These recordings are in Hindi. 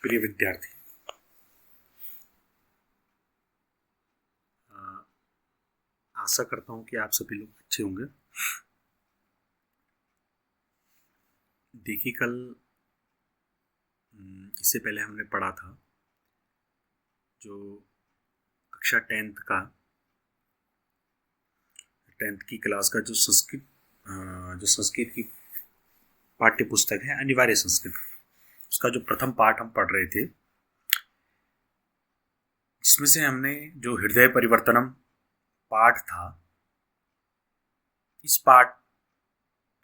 प्रिय विद्यार्थी, आशा करता हूँ कि आप सभी लोग अच्छे होंगे। देखिए, कल इससे पहले हमने पढ़ा था जो कक्षा टेंथ की क्लास का जो संस्कृत की पाठ्य पुस्तक है अनिवार्य संस्कृत, उसका जो प्रथम पाठ हम पढ़ रहे थे, जिसमें से हमने जो हृदय परिवर्तनम पाठ था, इस पाठ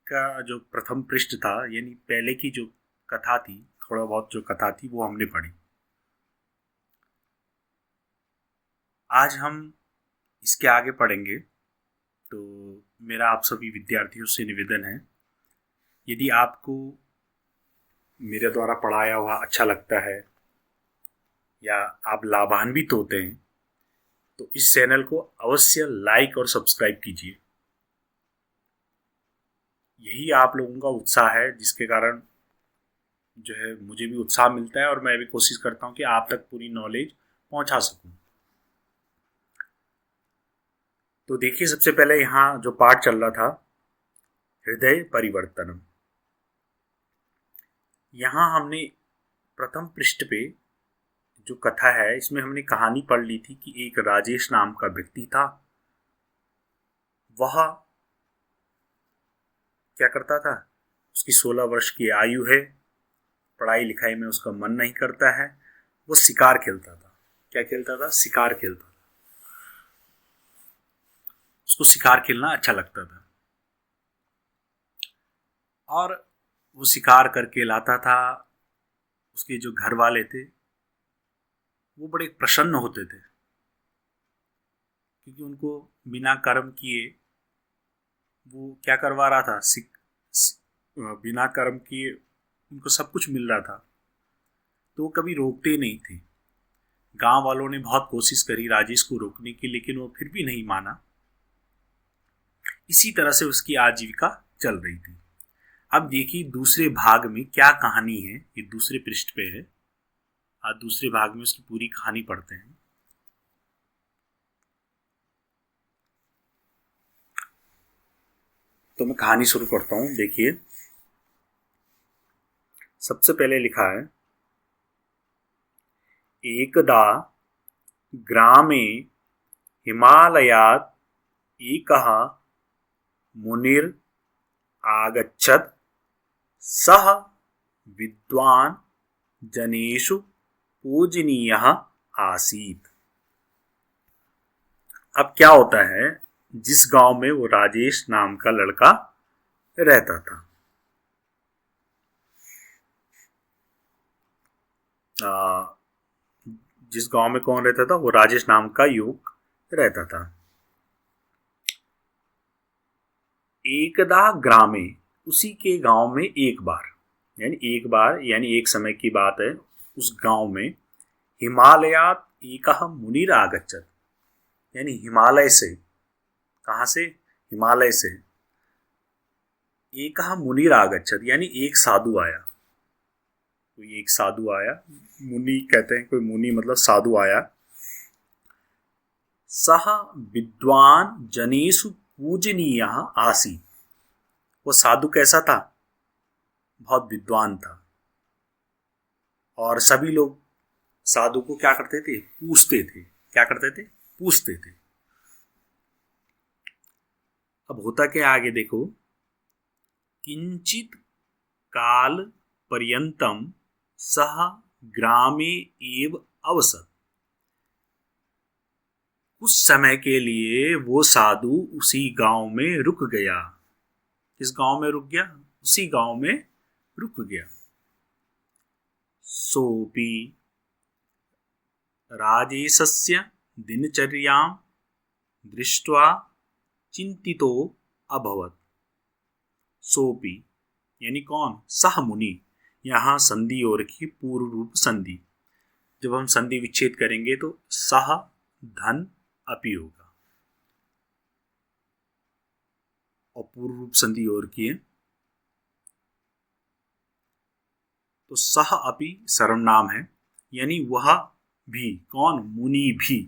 का जो प्रथम पृष्ठ था, यानी पहले की जो कथा थी, थोड़ा बहुत जो कथा थी वो हमने पढ़ी। आज हम इसके आगे पढ़ेंगे। तो मेरा आप सभी विद्यार्थियों से निवेदन है, यदि आपको मेरे द्वारा पढ़ाया हुआ अच्छा लगता है या आप लाभान्वित होते हैं तो इस चैनल को अवश्य लाइक और सब्सक्राइब कीजिए। यही आप लोगों का उत्साह है, जिसके कारण जो है मुझे भी उत्साह मिलता है और मैं भी कोशिश करता हूँ कि आप तक पूरी नॉलेज पहुँचा सकूँ। तो देखिए, सबसे पहले यहाँ जो पाठ चल रहा था, हृदय परिवर्तनम, यहाँ हमने प्रथम पृष्ठ पे जो कथा है, इसमें हमने कहानी पढ़ ली थी कि एक राजेश नाम का व्यक्ति था। वह क्या करता था, उसकी 16 वर्ष की आयु है, पढ़ाई लिखाई में उसका मन नहीं करता है, वो शिकार खेलता था। क्या खेलता था? शिकार खेलता था। उसको शिकार खेलना अच्छा लगता था और वो शिकार करके लाता था। उसके जो घर वाले थे वो बड़े प्रसन्न होते थे, क्योंकि उनको बिना कर्म किए वो क्या करवा रहा था, बिना कर्म किए उनको सब कुछ मिल रहा था, तो वो कभी रोकते नहीं थे। गांव वालों ने बहुत कोशिश करी राजेश को रोकने की, लेकिन वो फिर भी नहीं माना। इसी तरह से उसकी आजीविका चल रही थी। अब देखिए दूसरे भाग में क्या कहानी है, ये दूसरे पृष्ठ पे है। आज दूसरे भाग में उसकी पूरी कहानी पढ़ते हैं। तो मैं कहानी शुरू करता हूं। देखिए, सबसे पहले लिखा है, एकदा ग्रामे हिमालयात् एकः मुनिर् आगच्छत्, सः विद्वान् जनेषु पूजनीयः आसीत्। अब क्या होता है, जिस गांव में वो राजेश नाम का लड़का रहता था, जिस गांव में कौन रहता था, वो राजेश नाम का युवक रहता था। एकदा ग्रामे, उसी के गांव में एक बार, यानी एक समय की बात है, उस गांव में हिमालयात एकः मुनिर आगच्छत्, यानी हिमालय से, कहाँ से? हिमालय से एकः मुनिर आगच्छत्, यानी एक साधु आया। कोई एक साधु आया, मुनि कहते हैं, कोई मुनि मतलब साधु आया। सह विद्वान जनेषु पूजनीयः आसीत्, वो साधु कैसा था? बहुत विद्वान था, और सभी लोग साधु को क्या करते थे? पूछते थे। क्या करते थे? पूछते थे। अब होता क्या, आगे देखो, किंचित काल पर्यंतम सह ग्रामे एव अवसत, कुछ समय के लिए वो साधु उसी गांव में रुक गया। किस गांव में रुक गया? उसी गांव में रुक गया। सोपी राजेशस्य दिनचर्यां दृष्ट्वा चिंतितो अभवत्। सोपी यानी कौन? सह मुनि। यहाँ संधि हो रखी, पूर्व रूप संधि। जब हम संधि विच्छेद करेंगे तो सह धन अपि होगा, और पूर्व रूप संधि हो रखी है तो सह अपि सर्वनाम है, यानी वह भी, कौन, मुनि भी,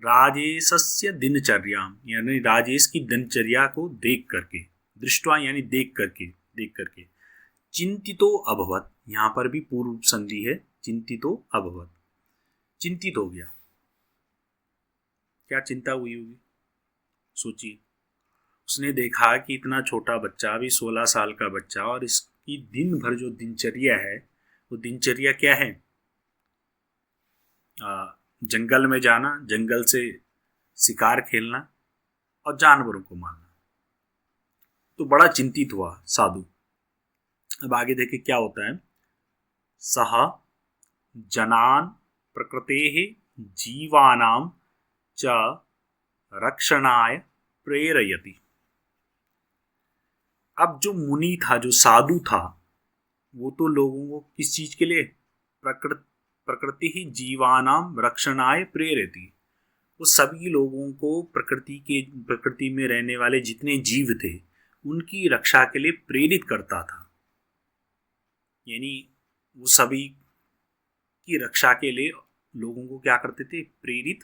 राजेशस्य दिनचर्याम, यानी राजेश की दिनचर्या को देख करके, दृष्टवा यानी देख करके चिंतितो अभवत, यहाँ पर भी पूर्व संधि है, चिंतितो अभवत, चिंतित हो गया। क्या चिंता हुई होगी, सोचिए। उसने देखा कि इतना छोटा बच्चा, अभी 16 साल का बच्चा, और इसकी दिन भर जो दिनचर्या है, वो दिनचर्या क्या है, जंगल में जाना, जंगल से शिकार खेलना और जानवरों को मारना। तो बड़ा चिंतित हुआ साधु। अब आगे देखे क्या होता है। सह जनान प्रकृतेः जीवानां च रक्षणाय प्रेरयति। अब जो मुनि था, जो साधु था, वो तो लोगों को किस चीज के लिए, प्रकृति ही जीवानाम रक्षणाय प्रेरयति, वो सभी लोगों को प्रकृति में रहने वाले जितने जीव थे उनकी रक्षा के लिए प्रेरित करता था। यानी वो सभी की रक्षा के लिए लोगों को क्या करते थे, प्रेरित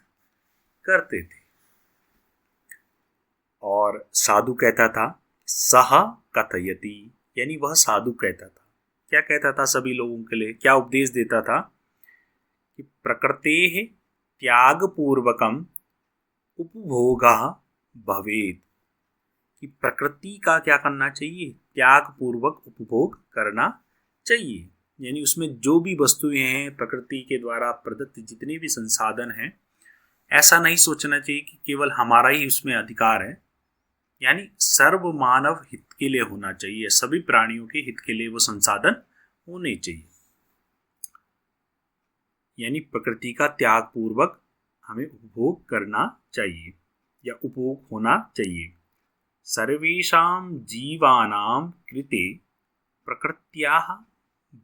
करते थे। और साधु कहता था सह कथयति, यानी वह साधु कहता था, क्या कहता था, सभी लोगों के लिए क्या उपदेश देता था कि प्रकृतेः त्यागपूर्वकम उपभोगः भवेत्, कि प्रकृति का क्या करना चाहिए, त्याग पूर्वक उपभोग करना चाहिए। यानी उसमें जो भी वस्तुएं हैं, प्रकृति के द्वारा प्रदत्त जितने भी संसाधन हैं, ऐसा नहीं सोचना चाहिए कि केवल हमारा ही उसमें अधिकार है। यानी सर्व मानव हित के लिए होना चाहिए, सभी प्राणियों के हित के लिए वो संसाधन होने चाहिए। यानी प्रकृति का त्याग पूर्वक हमें उपभोग करना चाहिए या उपभोग होना चाहिए। सर्वेषां जीवानां कृते प्रकृत्याः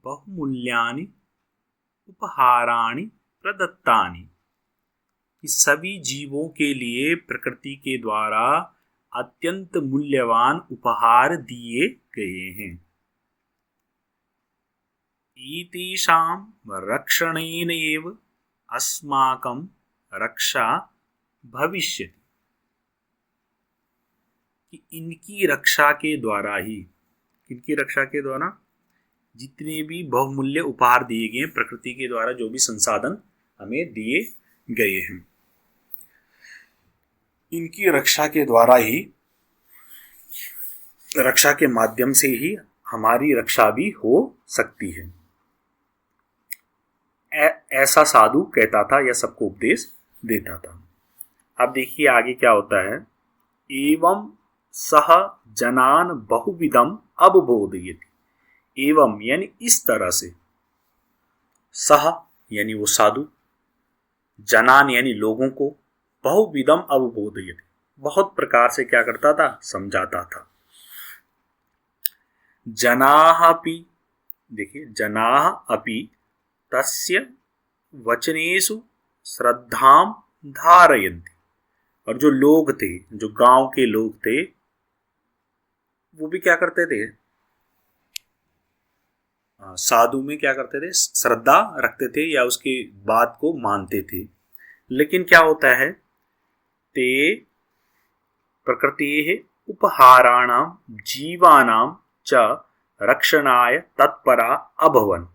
बहुमूल्यानि उपहाराणि प्रदत्तानि, कि सभी जीवों के लिए प्रकृति के द्वारा अत्यंत मूल्यवान उपहार दिए गए हैं। एतेषां रक्षणेन एव अस्माकं रक्षा भविष्यति, कि इनकी रक्षा के द्वारा ही, इनकी रक्षा के द्वारा जितने भी बहुमूल्य उपहार दिए गए, प्रकृति के द्वारा जो भी संसाधन हमें दिए गए हैं, इनकी रक्षा के द्वारा ही, रक्षा के माध्यम से ही हमारी रक्षा भी हो सकती है। ऐसा साधु कहता था या सबको उपदेश देता था। अब देखिए आगे क्या होता है। एवं सह जनान बहुविधम अवबोधयति। एवं यानी इस तरह से, सह यानी वो साधु, जनान यानी लोगों को, बहुविधम अवबोधयति बहुत प्रकार से क्या करता था, समझाता था। जनाः अपि, देखिए जनाः अपि तस्य वचनेषु श्रद्धां धारयन्ति, और जो लोग थे, जो गांव के लोग थे, वो भी क्या करते थे, साधु में क्या करते थे, श्रद्धा रखते थे या उसकी बात को मानते थे। लेकिन क्या होता है, ते प्रकृतेः उपहाराणां जीवानां च रक्षणाय तत्परा अभवन,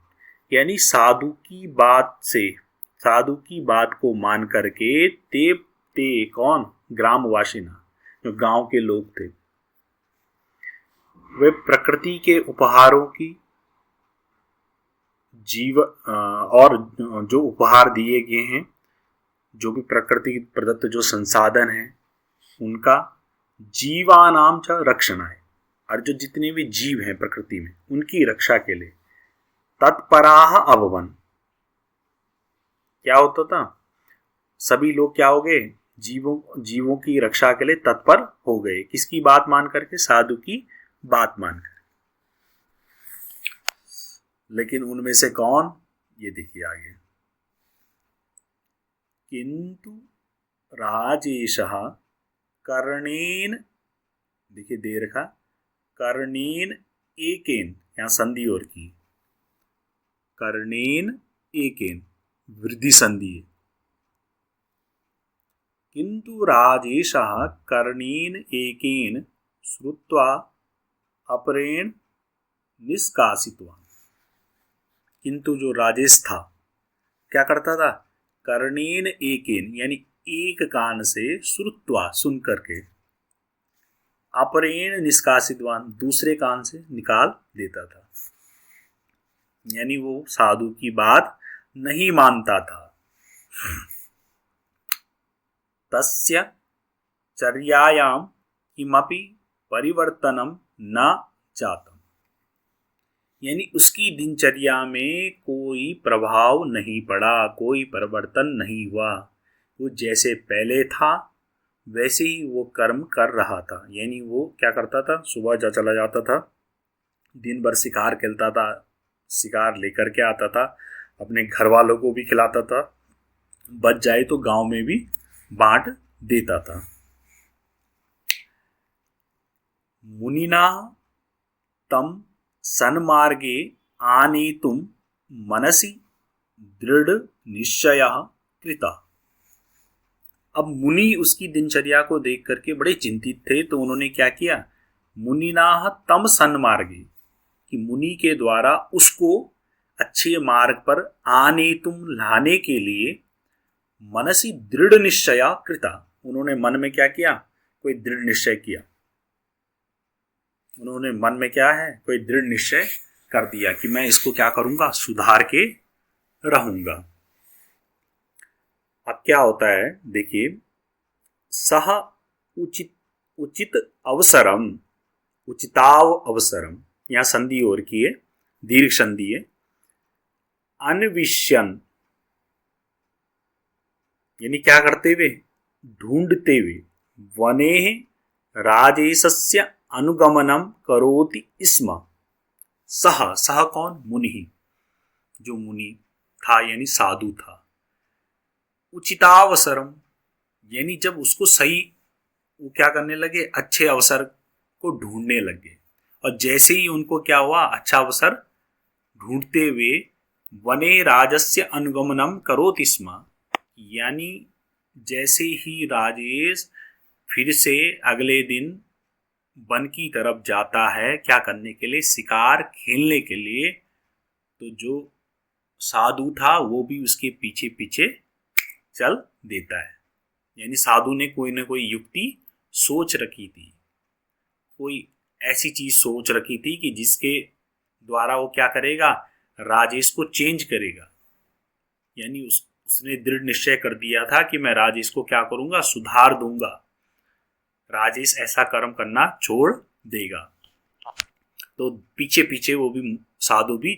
यानी साधु की बात से, साधु की बात को मान करके ते कौन, ग्रामवासिना, जो गांव के लोग थे, वे प्रकृति के उपहारों की और जो उपहार दिए गए हैं, जो भी प्रकृति प्रदत्त जो संसाधन हैं, उनका जीवानाम च रक्षण है, और जो जितने भी जीव हैं प्रकृति में, उनकी रक्षा के लिए तत्पराह अभवन, क्या होता था, सभी लोग क्या हो गए, जीवों की रक्षा के लिए तत्पर हो गए। किसकी बात मान करके, साधु की बात मानकर। लेकिन उनमें से कौन, ये देखिए आगे, किंतु राजेशः कर्णेन, देखिए दे रखा, कर्णेन एकेन, यहां संधि और की, कर्णेन एकेन वृद्धि संधि है। किंतु राजेशः कर्णेन एकेन श्रुत्वा अपरेण निष्कासितवान्। किंतु जो राजेश था क्या करता था, कर्णेन एकेन यानी एक कान से, श्रुत्वा सुन करके, अपरेण निष्कासितवान् दूसरे कान से निकाल देता था, यानी वो साधु की बात नहीं मानता था। तस्य चर्यायां किमपि परिवर्तनम न जातम, यानी उसकी दिनचर्या में कोई प्रभाव नहीं पड़ा, कोई परिवर्तन नहीं हुआ। वो जैसे पहले था वैसे ही वो कर्म कर रहा था। यानी वो क्या करता था, सुबह जा चला जाता था, दिन भर शिकार खेलता था, शिकार लेकर के आता था, अपने घर वालों को भी खिलाता था, बच जाए तो गांव में भी बांट देता था। मुनिना तम सन्मार्गे आनेतुं मनसि दृढ़ निश्चयः कृतः। अब मुनि उसकी दिनचर्या को देख करके बड़े चिंतित थे, तो उन्होंने क्या किया, मुनिना तम सन्मार्गे, कि मुनि के द्वारा उसको अच्छे मार्ग पर आनेतुम लाने के लिए मनसि दृढ़ निश्चय कृता, उन्होंने मन में क्या किया, कोई दृढ़ निश्चय किया। उन्होंने मन में क्या है, कोई दृढ़ निश्चय कर दिया कि मैं इसको क्या करूंगा, सुधार के रहूंगा। अब क्या होता है देखिए, सह उचित अवसरम, उचिताव अवसरम, यहां संधि हो रखी है, दीर्घ संधि है, अन्विष्यन यानी क्या करते हुए, ढूंढते हुए, वने राजेशस्य अनुगमनम करोति स्म। सह कौन, मुनि, जो मुनि था यानी साधु था। उचितावसरम यानी जब उसको सही, वो क्या करने लगे, अच्छे अवसर को ढूंढने लगे, और जैसे ही उनको क्या हुआ, अच्छा अवसर ढूंढते हुए, वने राजस्य अनुगमनम करोति स्म, यानी जैसे ही राजेश फिर से अगले दिन वन की तरफ जाता है, क्या करने के लिए, शिकार खेलने के लिए, तो जो साधु था वो भी उसके पीछे पीछे चल देता है। यानी साधु ने कोई ना कोई युक्ति सोच रखी थी, कोई ऐसी चीज सोच रखी थी कि जिसके द्वारा वो क्या करेगा, राजेश को चेंज करेगा। यानी उसने दृढ़ निश्चय कर दिया था कि मैं राजेश को क्या करूंगा, सुधार दूंगा, राजेश ऐसा कर्म करना छोड़ देगा। तो पीछे पीछे वो भी, साधु भी